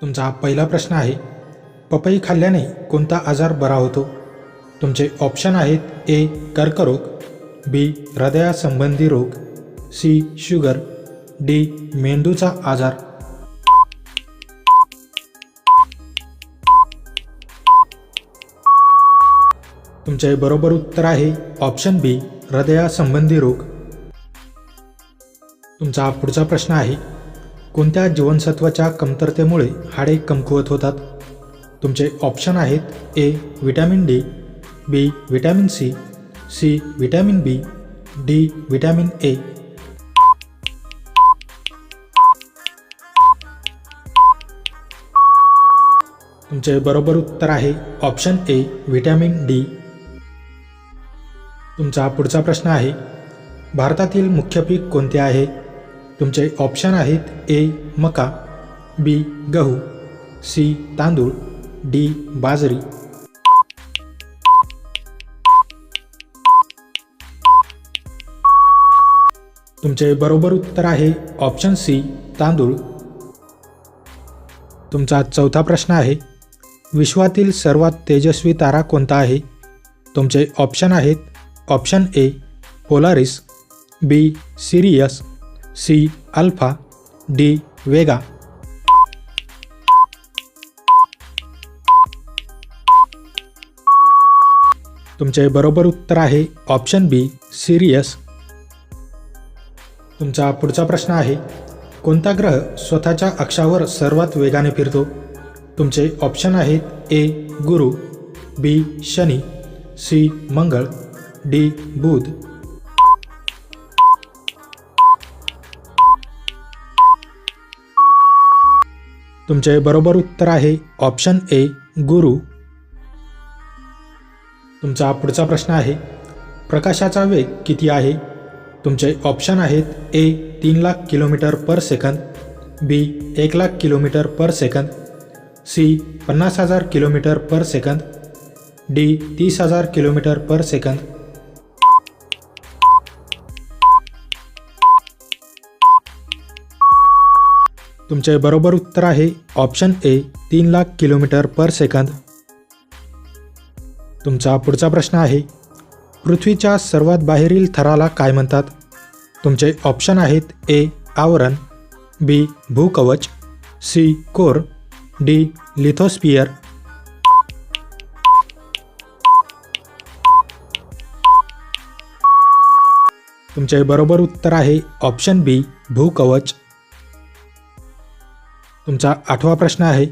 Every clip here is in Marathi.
तुमचा पहिला प्रश्न आहे, पपई खाल्ल्याने कोणता आजार बरा होतो? तुमचे ऑप्शन आहेत ए कर्करोग, बी हृदयासंबंधी रोग, सी शुगर, डी मेंदूचा आजार. तुमचे बरोबर उत्तर आहे ऑप्शन बी हृदयासंबंधी रोग. तुमचा पुढचा प्रश्न आहे, कोणत्या जीवनसत्वाच्या कमतरतेमुळे हाडे कमकुवत होतात? तुमचे ऑप्शन आहेत A vitamin D, B vitamin C, C vitamin B, D vitamin A. तुमचे बरोबर उत्तर आहे ऑप्शन ए व्हिटॅमिन डी. तुमचा पुढचा प्रश्न आहे, भारतातील मुख्य पीक कोणते आहे? तुमचे ऑप्शन आहेत ए मका, बी गहू, सी तांदूळ, डी बाजरी. तुमचे बरोबर उत्तर आहे ऑप्शन सी तांदूळ. तुमचा चौथा प्रश्न आहे, विश्वातील सर्वात तेजस्वी तारा कोणता आहे? तुमचे ऑप्शन आहेत option A Polaris, B Sirius, C Alpha, D Vega. तुमचे बरोबर उत्तर आहे ऑप्शन बी सिरियस. तुमचा पुढचा प्रश्न आहे, कोणता ग्रह स्वतःच्या अक्षावर सर्वात वेगाने फिरतो? तुमचे ऑप्शन आहेत ए गुरु, बी शनी, सी मंगळ, डी बुध. तुमचे बरोबर उत्तर आहे ऑप्शन ए गुरु. तुमचा पुढचा प्रश्न आहे, प्रकाशाचा वेग किती आहे? तुमचे ऑप्शन आहेत A 3,00,000 kilometre per second, B 1,00,000 kilometre per second, C 50,000 kilometre per second, D 30,000 kilometre per second. तुमचे बरोबर उत्तर आहे option A 3,00,000 kilometre per second. तुमचा पुढचा प्रश्न आहे, पृथ्वीच्या सर्वात बाहेरील थराला काय म्हणतात? तुमचे ऑप्शन आहेत ए आवरण, बी भूकवच, सी कोर, डी लिथोस्फियर. तुमचे बरोबर उत्तर आहे ऑप्शन बी भूकवच. तुमचा आठवा प्रश्न आहे,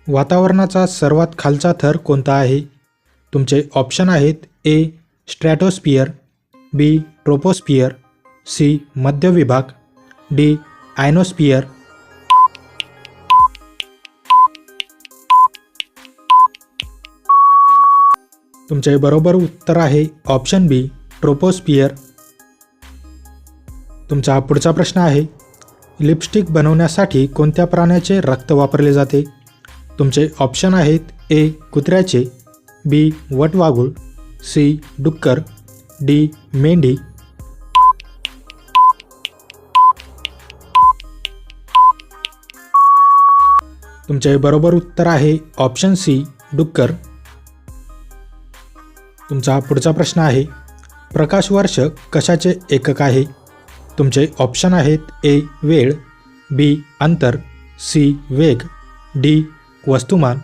वातावरणाचा सर्वात खालचा थर कोणता आहे? तुमचे ऑप्शन आहेत ए स्ट्रॅटोस्फियर, बी ट्रोपोस्फियर, सी मध्य विभाग, डी आयनोस्फियर. तुमचे बरोबर उत्तर आहे ऑप्शन बी ट्रोपोस्फियर. तुमचा पुढचा प्रश्न आहे, लिपस्टिक बनवण्यासाठी कोणत्या प्राण्याचे रक्त वापरले जाते? तुमचे ऑप्शन आहेत ए कुत्र्याचे, बी वटवाघूळ, सी डुक्कर, डी मेंढी. तुमचे बरोबर उत्तर आहे ऑप्शन सी डुक्कर. तुमचा पुढचा प्रश्न आहे, प्रकाशवर्ष कशाचे एकक आहे? तुमचे ऑप्शन आहेत ए वेळ, बी अंतर, सी वेग, डी वस्तुमान.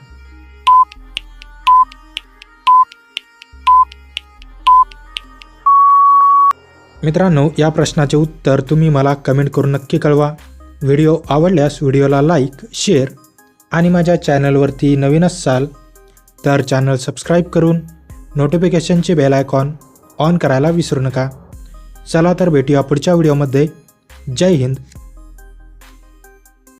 मित्रांनो, या प्रश्नाचे उत्तर तुम्ही मला कमेंट करून नक्की कळवा. व्हिडिओ आवडल्यास व्हिडिओला लाईक, शेअर आणि माझ्या चॅनलवरती नवीन असाल तर चॅनल सबस्क्राईब करून नोटिफिकेशनचे बेल आयकॉन ऑन करायला विसरू नका. चला तर भेटूया पुढच्या व्हिडिओमध्ये. जय हिंद.